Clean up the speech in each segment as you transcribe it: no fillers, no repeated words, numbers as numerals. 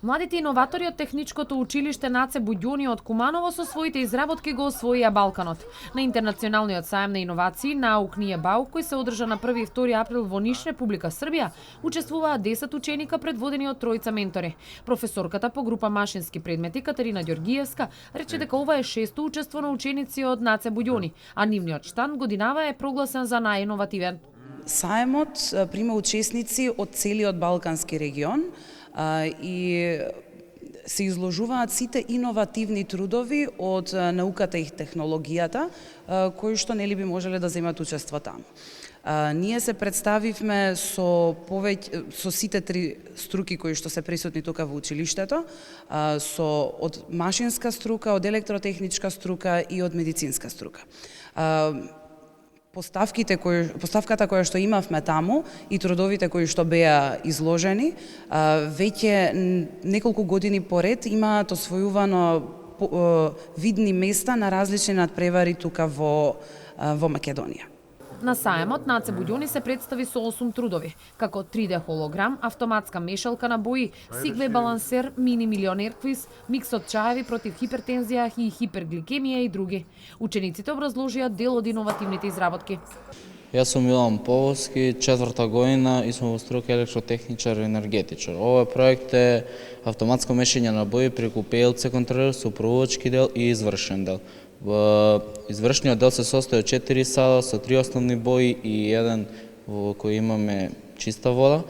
Младите иноватори од Техничкото училиште Наце Буѓони од Куманово со своите изработки го освоија Балканот. На Интернационалниот сајам на иновации Наук није Баук, кој се одржа на 1 и 2 април во Ниш, Република Србија, учествуваа 10 ученика предводени од тројца ментори. Професорката по група машински предмети Катерина Ѓоргиевска рече дека ова е шесто учество на ученици од Наце Буѓони, а нивниот штанд годинава е прогласен за најиновативен. Сајмот прима учесници од целиот балкански регион и се изложуваат сите иновативни трудови од науката и технологијата кои што нели би можеле да земат учество таму. Ние се представивме со сите три струки кои што се присутни тука во училиштето, од машинска струка, од електротехничка струка и од медицинска струка. Поставката која што имавме таму и трудовите кои што беа изложени, веќе неколку години поред имаат освојувано видни места на различни надпревари тука во Македонија. На сајмот Наце Буѓони се представи со 8 трудови, како 3D холограм, автоматска мешалка на бои, Сигвеј балансер, мини милионер квиз, микс од чаеви против хипертензија и хипергликемија и други. Учениците образложија дел од иновативните изработки. Јас сум Милан Пововски, 4-та година и сум во струка електротехничар и енергетичар. Овој проект е автоматско мешање на бои преку PLC контролер со проводачки дел и извршен дел. Извршниот дел се состои од 4 сала со 3 основни бои и еден во кој имаме чиста вода.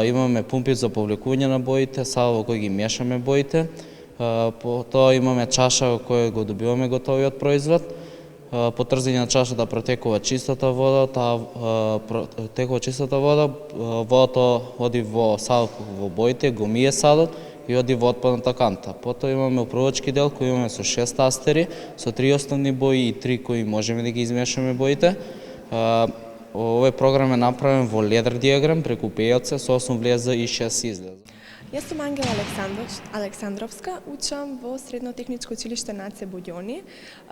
Имаме пумпи за повлекување на боите, сала во кој ги мешаме боите. Потоа имаме чаша во која го добиваме готовиот производ. По трзање на чашата протекува чистата вода, водата оди во сал во боите, го мие салот и оди во отпадната канта. Потоа имаме управувачки дел кој имаме со 6 тастери, со 3 основни бои и 3 кои можеме да ги измешаме боите. Овој програм е направен во ледер диаграм преку PLC со 8 влеза и 6 излеза. Јас сум Ангела Александровска, учам во Средно техничко училиште Наце Буѓони,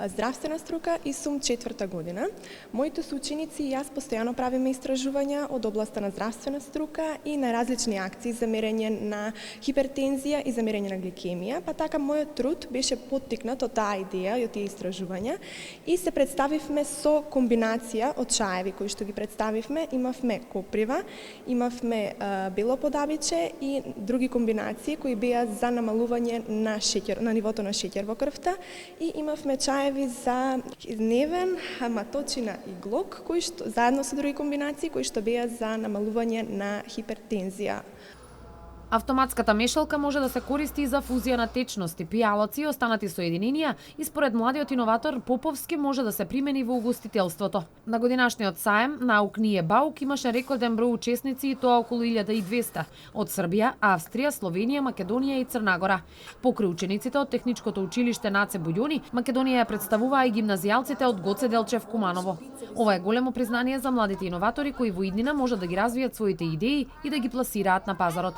здравствена струка и сум 4-та година. Моите соученици и јас постојано правиме истражувања од областа на здравствена струка и на различни акции за мерење на хипертензија и за мерење на гликемија, па така мојот труд беше поттикнат од таа идеја и од тие истражувања и се представивме со комбинација од чаеви кои што ги представивме. Имавме коприва, имавме бело подабиче и други комбинации кои беа за намалување на шеќер, на нивото на шеќер во крвта, и имавме чаеви за дневен, маточина и глок, кои што заедно со други комбинации кои што беа за намалување на хипертензија. Автоматската мешалка може да се користи и за фузија на течности, пијалаци и останати соединенија и според младиот иноватор Поповски може да се примени во угостителството. На годинашниот сајм Наук није Баук имаше рекорден број учесници и тоа околу 1200 од Србија, Австрија, Словенија, Македонија и Црна Гора. Покрај учениците од Техничкото училиште Наце Буѓони, Македонија ја представуваа и гимназијалците од Гоце Делчев Куманово. Ова е големо признание за младите иноватори кои во иднина можат да ги развијат своите идеи и да ги пласираат на пазарот.